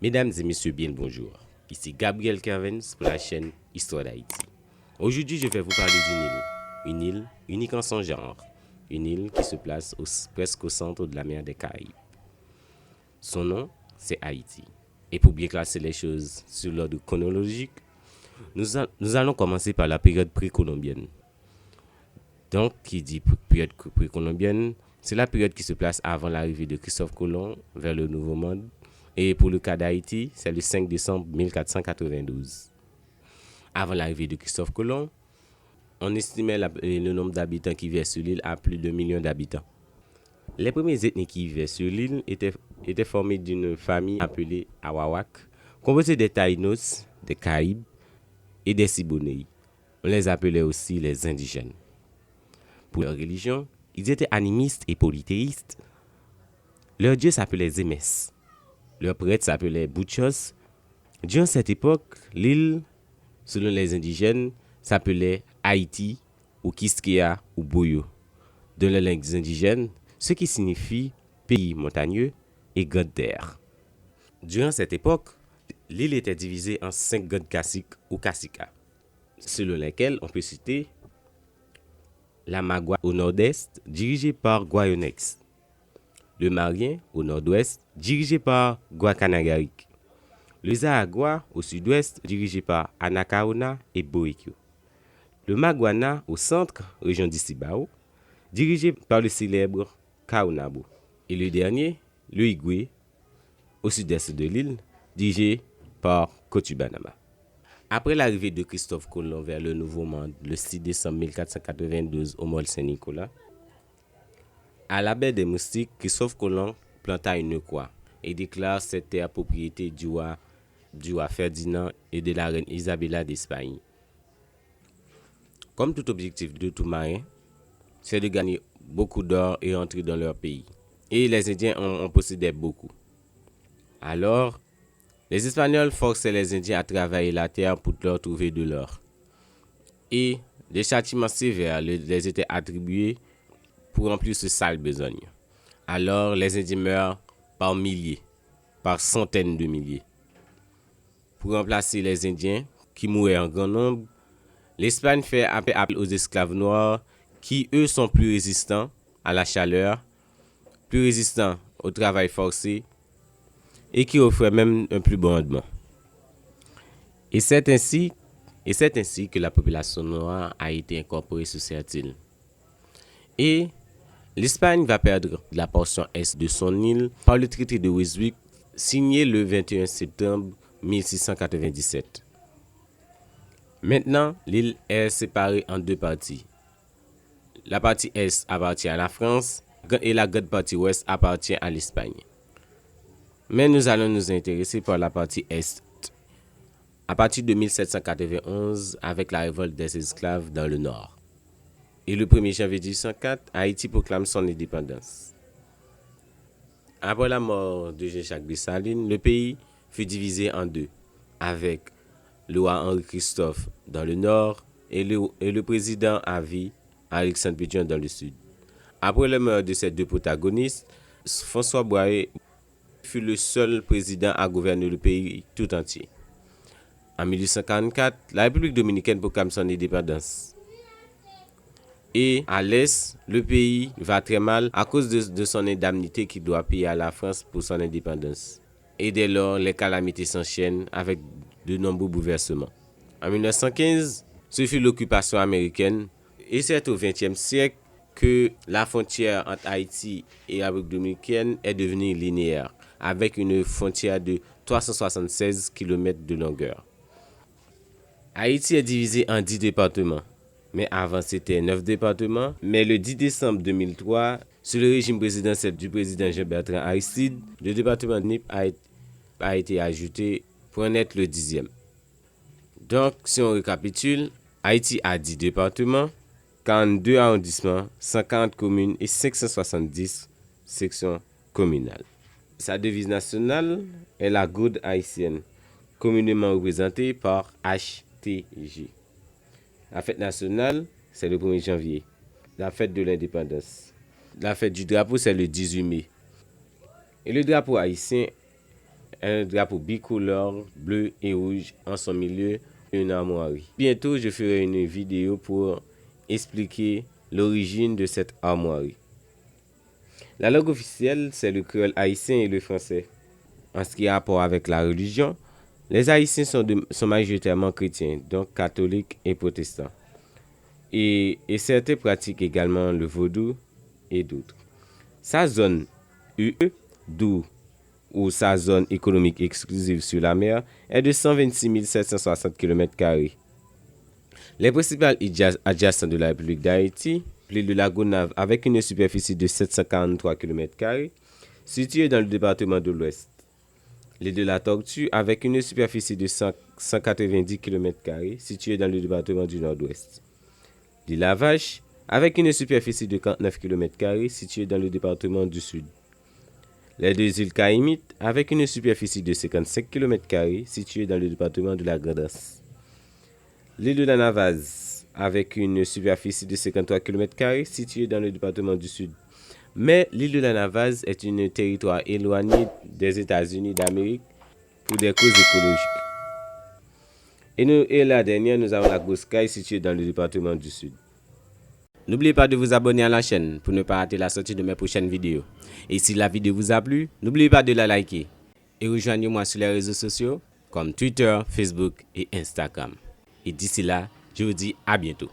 Mesdames et messieurs, bien le bonjour. Ici Gabriel Kervens pour la chaîne Histoire d'Haïti. Aujourd'hui, je vais vous parler d'une île. Une île unique en son genre. Une île qui se place presque au centre de la mer des Caraïbes. Son nom, c'est Haïti. Et pour bien classer les choses sur l'ordre chronologique, nous allons commencer par la période précolombienne. Donc, qui dit période précolombienne, c'est la période qui se place avant l'arrivée de Christophe Colomb vers le Nouveau Monde. Et pour le cas d'Haïti, c'est le 5 décembre 1492. Avant l'arrivée de Christophe Colomb, on estimait le nombre d'habitants qui vivaient sur l'île à plus de 1 million d'habitants. Les premières ethnies qui vivaient sur l'île étaient formées d'une famille appelée Awawak, composée des Taïnos, des Caraïbes et des Siboney. On les appelait aussi les indigènes. Pour leur religion, ils étaient animistes et polythéistes. Leur dieu s'appelait Zémès. Leur prêtre s'appelait Bouchos. Durant cette époque, l'île, selon les indigènes, s'appelait Haïti ou Quisqueya ou Boyo, de la langue indigène, ce qui signifie pays montagneux et god terre. Durant cette époque, l'île était divisée en 5 gods caciques ou caciques, selon lesquels on peut citer la Magua au nord-est, dirigée par Guayonex. Le Marien au nord-ouest, dirigé par Guacanagaric. Le Zahagua au sud-ouest, dirigé par Anacaona et Boekio. Le Maguana au centre, région d'Isibao, dirigé par le célèbre Kaonabo. Et le dernier, le Igwe, au sud-est de l'île, dirigé par Kotubanama. Après l'arrivée de Christophe Colomb vers le Nouveau Monde le 6 décembre 1492 au Môle Saint-Nicolas, à la baie des Moustiques, Christophe Colomb planta une croix et déclare cette terre propriété du roi Ferdinand et de la reine Isabella d'Espagne. Comme tout objectif de tout marin, c'est de gagner beaucoup d'or et rentrer dans leur pays. Et les Indiens en possédaient beaucoup. Alors, les Espagnols forçaient les Indiens à travailler la terre pour leur trouver de l'or. Et des châtiments sévères les étaient attribués pour remplir ce sale besogne. Alors, les Indiens meurent par milliers, par centaines de milliers. Pour remplacer les Indiens qui mouraient en grand nombre, l'Espagne fait appel aux esclaves noirs qui, eux, sont plus résistants à la chaleur, plus résistants au travail forcé et qui offraient même un plus bon rendement. Et c'est ainsi que la population noire a été incorporée sur cette île. Et l'Espagne va perdre la portion est de son île par le traité de Ryswick signé le 21 septembre 1697. Maintenant, l'île est séparée en deux parties. La partie est appartient à la France et la grande partie ouest appartient à l'Espagne. Mais nous allons nous intéresser par la partie est. À partir de 1791, avec la révolte des esclaves dans le nord. Et le 1er janvier 1804, Haïti proclame son indépendance. Après la mort de Jean-Jacques Dessalines, le pays fut divisé en deux, avec le roi Henri-Christophe dans le nord et le président à vie, Alexandre Pétion, dans le sud. Après le meurtre de ces deux protagonistes, François Boyer fut le seul président à gouverner le pays tout entier. En 1844, la République dominicaine proclame son indépendance. Et à l'est, le pays va très mal à cause de son indemnité qu'il doit payer à la France pour son indépendance. Et dès lors, les calamités s'enchaînent avec de nombreux bouleversements. En 1915, ce fut l'occupation américaine et c'est au XXe siècle que la frontière entre Haïti et la République dominicaine est devenue linéaire, avec une frontière de 376 km de longueur. Haïti est divisé en 10 départements. Mais avant, c'était 9 départements. Mais le 10 décembre 2003, sous le régime présidentiel du président Jean-Bertrand Aristide, le département de Nip a été ajouté pour en être le 10e. Donc, si on récapitule, Haïti a 10 départements, 42 arrondissements, 140 communes et 570 sections communales. Sa devise nationale est la Goude haïtienne, communément représentée par HTG. La fête nationale, c'est le 1er janvier. La fête de l'indépendance. La fête du drapeau, c'est le 18 mai. Et le drapeau haïtien un drapeau bicolore bleu et rouge en son milieu, une armoirie. Bientôt, je ferai une vidéo pour expliquer l'origine de cette armoirie. La langue officielle, c'est le créole haïtien et le français. En ce qui a rapport avec la religion, les Haïtiens sont majoritairement chrétiens, donc catholiques et protestants. Et certains pratiquent également le vaudou et d'autres. Sa zone UE, d'où ou sa zone économique exclusive sur la mer, est de 126 760 km². Les principales îles adjacentes de la République d'Haïti, l'île de la Gonâve avec une superficie de 743 km², située dans le département de l'Ouest. L'île de la Tortue avec une superficie de 190 km², située dans le département du Nord-Ouest. L'île La Vache avec une superficie de 49 km², située dans le département du Sud. Les deux îles Caïmites avec une superficie de 55 km², située dans le département de la Grande-Anse. L'île de la Navaz avec une superficie de 53 km², située dans le département du Sud. Mais l'île de la Navaz est un territoire éloigné des États-Unis d'Amérique pour des causes écologiques. Et la dernière, nous avons la Grosse Caille située dans le département du Sud. N'oubliez pas de vous abonner à la chaîne pour ne pas rater la sortie de mes prochaines vidéos. Et si la vidéo vous a plu, n'oubliez pas de la liker. Et rejoignez-moi sur les réseaux sociaux comme Twitter, Facebook et Instagram. Et d'ici là, je vous dis à bientôt.